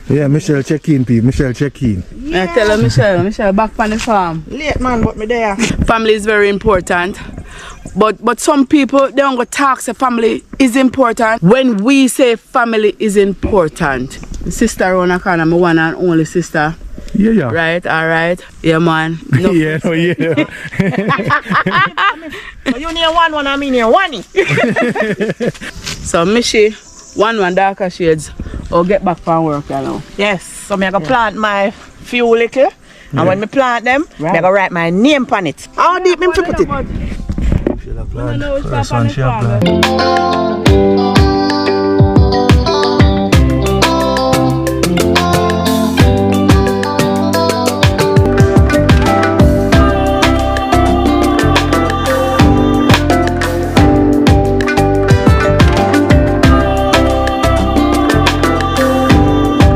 Yeah, Michelle check in, people. Michelle check in. Yeah. I tell her Michelle back on the farm. Late man, but me there. Family is very important. But some people, they don't go talk say family is important. When we say family is important, sister on a corner, my one and only sister. Yeah. Right, alright. Yeah, man. No yeah. You need one, I mean you one. So, Mishi, one darker shades. I'll get back from work, you know. Yes, so I'm going to plant my few little. And when I plant them, I'm going to write my name on it. How deep me put it? She'll plant.